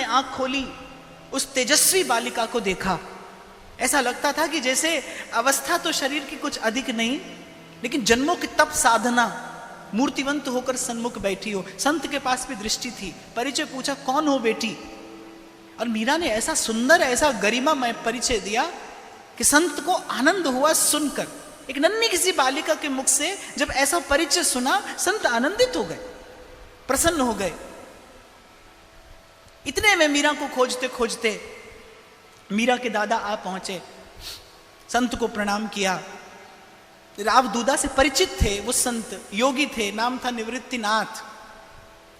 आंख खोली, उस तेजस्वी बालिका को देखा। ऐसा लगता था कि जैसे अवस्था तो शरीर की कुछ अधिक नहीं, लेकिन जन्मों की तप साधना मूर्तिवंत होकर सन्मुख बैठी हो। संत के पास भी दृष्टि थी, परिचय पूछा, कौन हो बेटी? और मीरा ने ऐसा सुंदर, ऐसा गरिमामय परिचय दिया कि संत को आनंद हुआ सुनकर। एक नन्ही किसी बालिका के मुख से जब ऐसा परिचय सुना, संत आनंदित हो गए, प्रसन्न हो गए। इतने में मीरा को खोजते खोजते मीरा के दादा आ पहुंचे, संत को प्रणाम किया। राव दूदा से परिचित थे वो संत, योगी थे, नाम था निवृत्तिनाथ।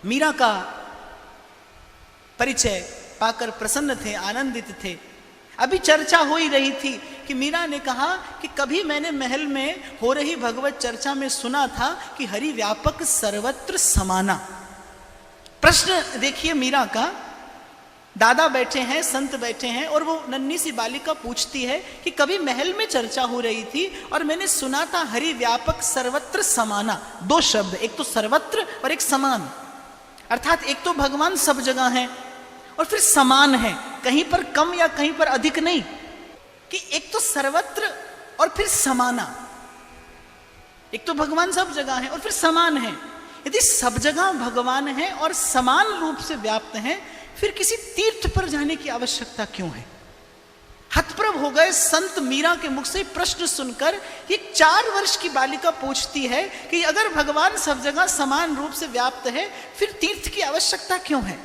मीरा का परिचय पाकर प्रसन्न थे, आनंदित थे। अभी चर्चा हो ही रही थी कि मीरा ने कहा कि कभी मैंने महल में हो रही भगवत चर्चा में सुना था कि हरि व्यापक सर्वत्र समाना। प्रश्न देखिए मीरा का, दादा बैठे हैं, संत बैठे हैं, और वो नन्ही सी बालिका पूछती है कि कभी महल में चर्चा हो रही थी और मैंने सुना था हरि व्यापक सर्वत्र समाना। दो शब्द, एक तो सर्वत्र और एक समान, अर्थात एक तो भगवान सब जगह हैं और फिर समान है, कहीं पर कम या कहीं पर अधिक नहीं, कि एक तो सर्वत्र और फिर समाना। एक तो भगवान सब जगह है और फिर समान है। यदि सब जगह भगवान है और समान रूप से व्याप्त हैं, फिर किसी तीर्थ पर जाने की आवश्यकता क्यों है? हतप्रभ हो गए संत मीरा के मुख से प्रश्न सुनकर। ये 4 वर्ष की बालिका पूछती है कि अगर भगवान सब जगह समान रूप से व्याप्त है, फिर तीर्थ की आवश्यकता क्यों है?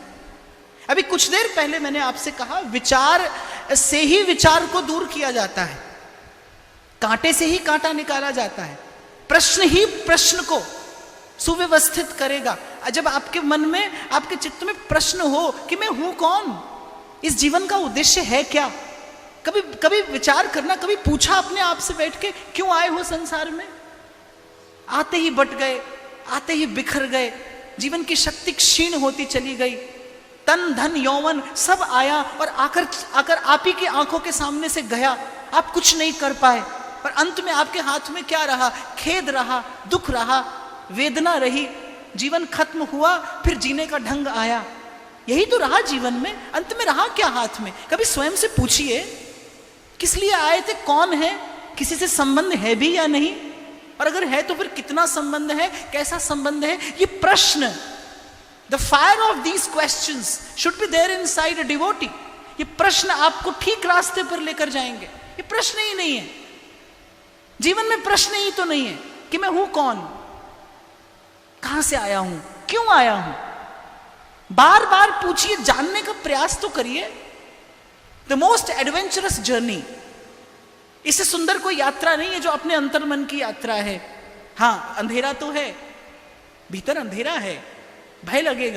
अभी कुछ देर पहले मैंने आपसे कहा, विचार से ही विचार को दूर किया जाता है, कांटे से ही कांटा निकाला जाता है। प्रश्न ही प्रश्न को सुव्यवस्थित करेगा। जब आपके मन में, आपके चित्त में प्रश्न हो कि मैं हूं कौन, इस जीवन का उद्देश्य है क्या, कभी कभी विचार करना, कभी पूछा अपने आप से बैठ के, क्यों आए हो संसार में? आते ही बट गए, आते ही बिखर गए, जीवन की शक्ति क्षीण होती चली गई, तन धन यौवन सब आया और आकर आप ही की आंखों के सामने से गया। आप कुछ नहीं कर पाए और अंत में आपके हाथ में क्या रहा? खेद रहा, दुख रहा, वेदना रही, जीवन खत्म हुआ, फिर जीने का ढंग आया। यही तो रहा जीवन में, अंत में रहा क्या हाथ में? कभी स्वयं से पूछिए, किस लिए आए थे, कौन है, किसी से संबंध है भी या नहीं, और अगर है तो फिर कितना संबंध है, कैसा संबंध है? ये प्रश्न, the fire of these questions should be there inside a devotee. ये प्रश्न आपको ठीक रास्ते पर लेकर जाएंगे। ये प्रश्न ही नहीं है, जीवन में प्रश्न ही तो नहीं है कि मैं हूं कौन, कहां से आया हूं, क्यों आया हूं। बार बार पूछिए, जानने का प्रयास तो करिए। द मोस्ट एडवेंचरस जर्नी, इससे सुंदर कोई यात्रा नहीं है जो अपने अंतर्मन की यात्रा है। हां, अंधेरा तो है, भीतर अंधेरा है, भय लगेगा।